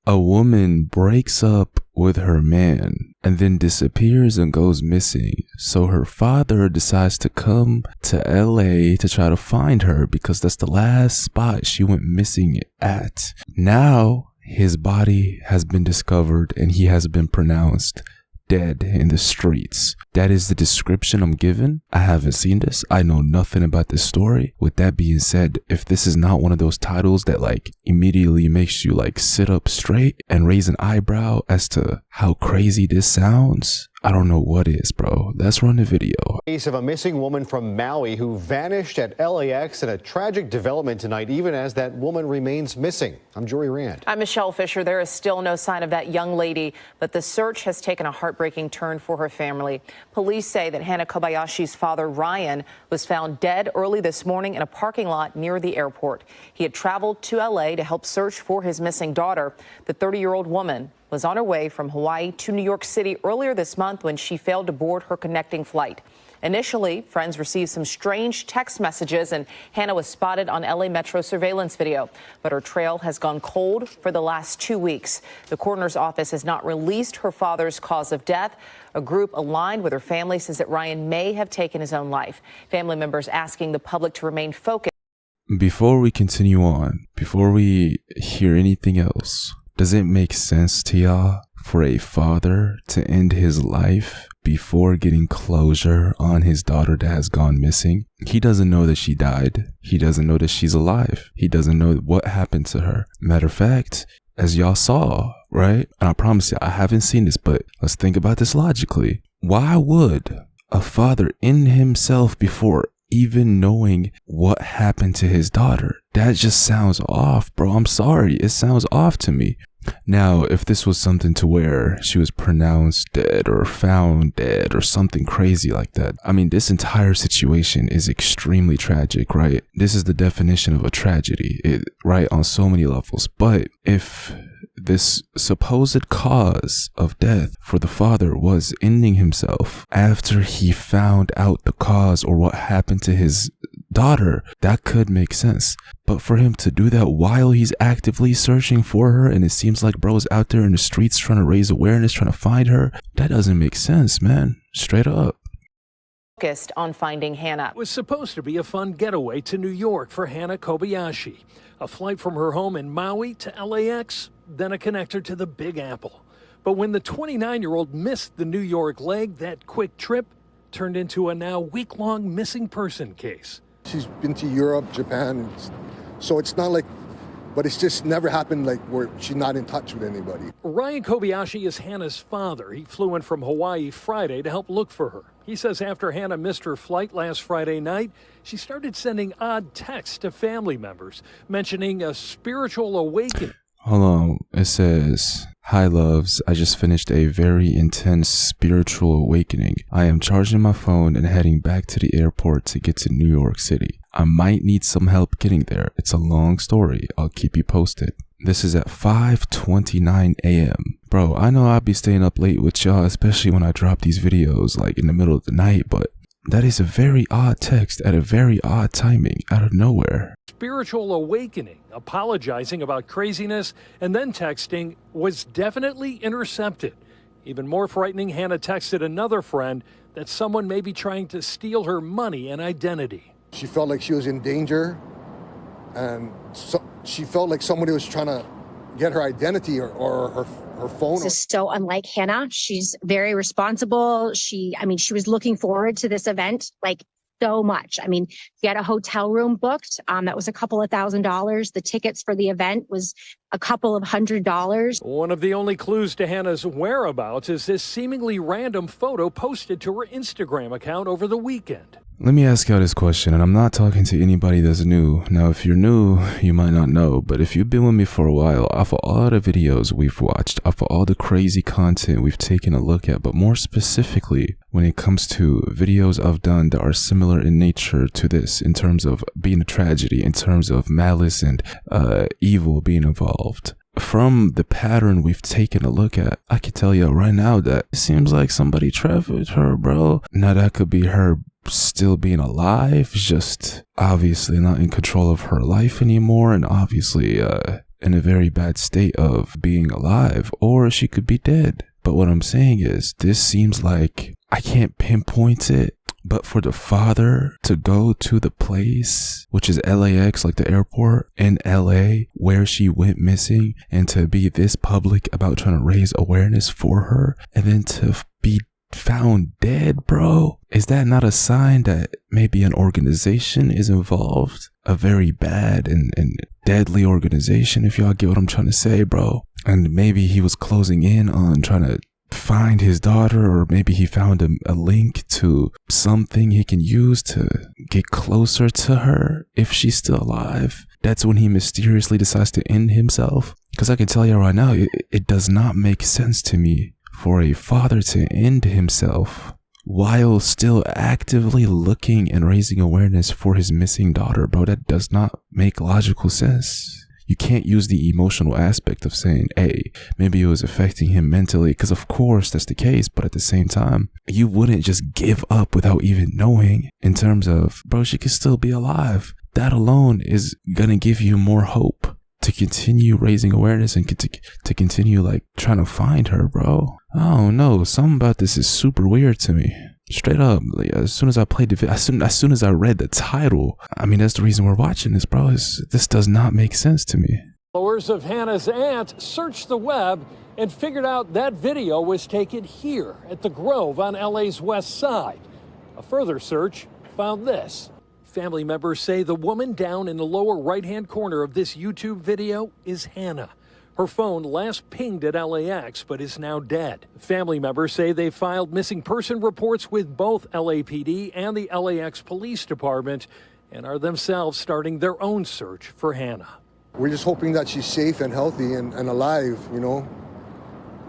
A woman breaks up with her man and then disappears and goes missing. So her father decides to come to LA to try to find her because that's the last spot she went missing at. Now his body has been discovered and he has been pronounced dead in the streets. That is the description I'm given. I haven't seen this. I know nothing about this story. With that being said, if this is not one of those titles that like immediately makes you like sit up straight and raise an eyebrow as to how crazy this sounds, I don't know what is, bro. Let's run the video. Case of a missing woman from Maui who vanished at LAX, and a tragic development tonight even as that woman remains missing. I'm Jory Rand. I'm Michelle Fisher. There is still no sign of that young lady, but the search has taken a heartbreaking turn for her family. Police say that Hana Kobayashi's father, Ryan, was found dead early this morning in a parking lot near the airport. He had traveled to LA to help search for his missing daughter. The 30-year-old woman was on her way from Hawaii to New York City earlier this month when she failed to board her connecting flight. Initially, friends received some strange text messages, and Hannah was spotted on LA Metro surveillance video. But her trail has gone cold for the last 2 weeks. The coroner's office has not released her father's cause of death. A group aligned with her family says that Ryan may have taken his own life. Family members asking the public to remain focused. Before we continue on, before we hear anything else, does it make sense to y'all for a father to end his life before getting closure on his daughter that has gone missing? He doesn't know that she died. He doesn't know that she's alive. He doesn't know what happened to her. Matter of fact, as y'all saw, right? And I promise you, I haven't seen this, but let's think about this logically. Why would a father end himself before even knowing what happened to his daughter? That just sounds off, bro. I'm sorry. It sounds off to me. Now, if this was something to where she was pronounced dead or found dead or something crazy like that, I mean, this entire situation is extremely tragic, right? This is the definition of a tragedy, right, on so many levels. But if this supposed cause of death for the father was ending himself after he found out the cause or what happened to his daughter, that could make sense. But for him to do that while he's actively searching for her, and it seems like bro's out there in the streets trying to raise awareness, trying to find her, that doesn't make sense, man. Straight up. Focused on finding Hannah. It was supposed to be a fun getaway to New York for Hana Kobayashi. A flight from her home in Maui to LAX, then a connector to the Big Apple. But when the 29-year-old missed the New York leg, that quick trip turned into a now week-long missing person case. She's been to Europe, Japan, so it's not like, but it's just never happened like where she's not in touch with anybody. Ryan Kobayashi is Hannah's father. He flew in from Hawaii Friday to help look for her. He says after Hannah missed her flight last Friday night, she started sending odd texts to family members, mentioning a spiritual awakening. Hold on. It says, "Hi loves, I just finished a very intense spiritual awakening. I am charging my phone and heading back to the airport to get to New York City. I might need some help getting there. It's a long story. I'll keep you posted." This is at 5:29 a.m. Bro, I know I'll be staying up late with y'all, especially when I drop these videos like in the middle of the night, but that is a very odd text at a very odd timing out of nowhere. Spiritual awakening, apologizing about craziness, and then texting was definitely intercepted. Even more frightening, Hannah texted another friend that someone may be trying to steal her money and identity. She felt like she was in danger, and so she felt like somebody was trying to get her identity or her phone. This is so unlike Hannah. She's very responsible. She was looking forward to this event like so much. I mean, she had a hotel room booked. That was a couple of $1,000s. The tickets for the event was a couple of $100s. One of the only clues to Hannah's whereabouts is this seemingly random photo posted to her Instagram account over the weekend. Let me ask y'all this question, and I'm not talking to anybody that's new. Now, if you're new, you might not know, but if you've been with me for a while, off of all the videos we've watched, off of all the crazy content we've taken a look at, but more specifically, when it comes to videos I've done that are similar in nature to this, in terms of being a tragedy, in terms of malice and evil being involved, from the pattern we've taken a look at, I can tell you right now that it seems like somebody trafficked her, bro. Now, that could be her still being alive, just obviously not in control of her life anymore, and obviously in a very bad state of being alive, or she could be dead. But what I'm saying is, this seems like, I can't pinpoint it, but for the father to go to the place, which is LAX, like the airport in LA, where she went missing, and to be this public about trying to raise awareness for her, and then to be found dead, bro, is that not a sign that maybe an organization is involved? A very bad and deadly organization, if y'all get what I'm trying to say, bro. And maybe he was closing in on trying to find his daughter, or maybe he found a link to something he can use to get closer to her if she's still alive. That's when he mysteriously decides to end himself. Because I can tell you right now, it does not make sense to me for a father to end himself while still actively looking and raising awareness for his missing daughter, bro. That does not make logical sense. You can't use the emotional aspect of saying, hey, maybe it was affecting him mentally, because of course that's the case, but at the same time, you wouldn't just give up without even knowing, in terms of, bro, she could still be alive. That alone is gonna give you more hope to continue raising awareness and to continue like trying to find her, bro. I don't know, something about this is super weird to me. Straight up, like, as soon as I played the video, as soon as I read the title, I mean, that's the reason we're watching this, bro. This does not make sense to me. Followers of Hannah's aunt searched the web and figured out that video was taken here at the Grove on LA's west side. A further search found this. Family members say the woman down in the lower right-hand corner of this YouTube video is Hannah. Her phone last pinged at LAX, but is now dead. Family members say they filed missing person reports with both LAPD and the LAX Police Department and are themselves starting their own search for Hannah. We're just hoping that she's safe and healthy and alive, you know.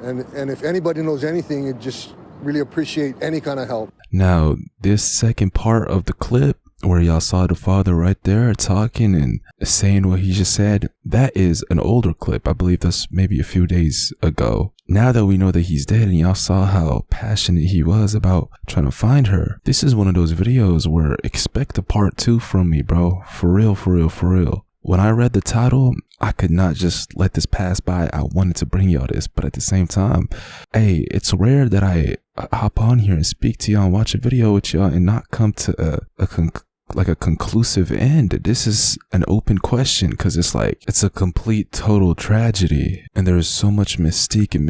And if anybody knows anything, I'd just really appreciate any kind of help. Now, this second part of the clip, where y'all saw the father right there talking and saying what he just said, that is an older clip. I believe that's maybe a few days ago. Now that we know that he's dead and y'all saw how passionate he was about trying to find her, this is one of those videos where expect a part 2 from me, bro. For real, for real, for real. When I read the title, I could not just let this pass by. I wanted to bring y'all this, but at the same time, hey, it's rare that I hop on here and speak to y'all and watch a video with y'all and not come to a conclusive end. This is an open question, because it's a complete total tragedy, and there's so much mystique and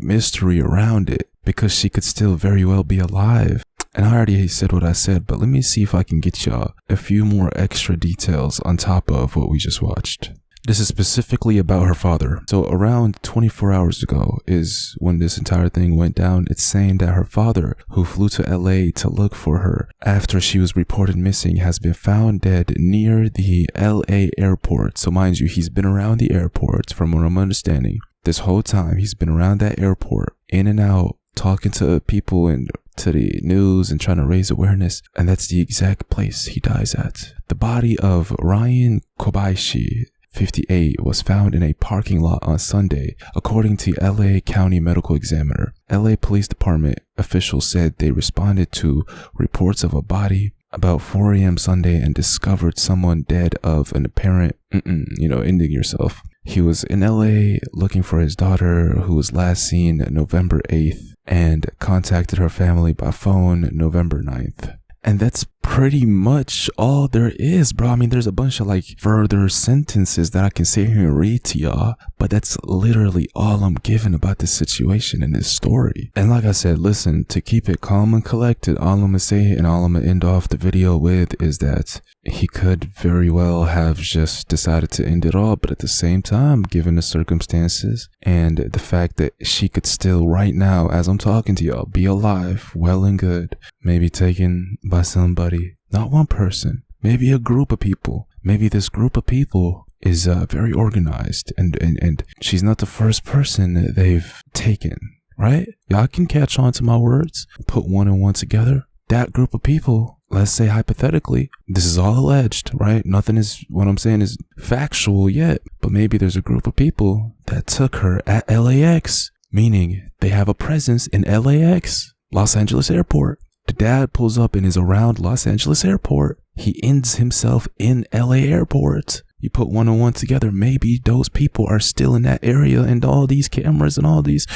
mystery around it, because she could still very well be alive. And I already said what I said, but let me see if I can get y'all a few more extra details on top of what we just watched. This is specifically about her father. So around 24 hours ago is when this entire thing went down. It's saying that her father, who flew to LA to look for her after she was reported missing, has been found dead near the LA airport. So mind you, he's been around the airport, from what I'm understanding. This whole time he's been around that airport, in and out, talking to people and to the news and trying to raise awareness, and that's the exact place he dies at. The body of Ryan Kobayashi, 58, was found in a parking lot on Sunday, according to LA County Medical Examiner. LA Police Department officials said they responded to reports of a body about 4 a.m. Sunday and discovered someone dead of an apparent, ending yourself. He was in LA looking for his daughter, who was last seen November 8th, and contacted her family by phone November 9th. And that's pretty much all there is, bro. I mean, there's a bunch of further sentences that I can sit here and read to y'all, but that's literally all I'm giving about this situation and this story. And like I said, listen, to keep it calm and collected, all I'm gonna say and all I'm gonna end off the video with is that he could very well have just decided to end it all, but at the same time, given the circumstances and the fact that she could still right now, as I'm talking to y'all, be alive, well and good, maybe taken by somebody, not one person, maybe a group of people. Maybe this group of people is very organized, and she's not the first person that they've taken, right? Y'all can catch on to my words, put one and one together. That group of people, let's say hypothetically, this is all alleged, right? Nothing is, what I'm saying is factual yet, but maybe there's a group of people that took her at LAX, meaning they have a presence in LAX, Los Angeles Airport. The dad pulls up and is around Los Angeles Airport. He ends himself in LA Airport. You put one on one together, maybe those people are still in that area, and all these cameras and all these,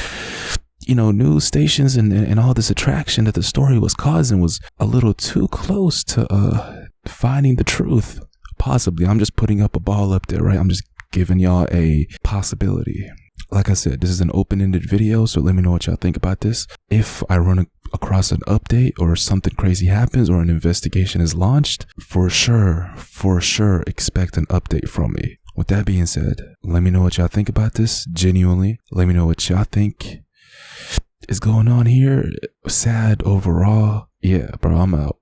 news stations and all this attraction that the story was causing was a little too close to finding the truth. Possibly. I'm just putting up a ball up there, right? I'm just giving y'all a possibility. Like I said, this is an open-ended video, so let me know what y'all think about this. If I run across an update or something crazy happens or an investigation is launched, for sure, expect an update from me. With that being said, let me know what y'all think about this. Genuinely, let me know what y'all think is going on here. Sad overall. Yeah, bro, I'm out.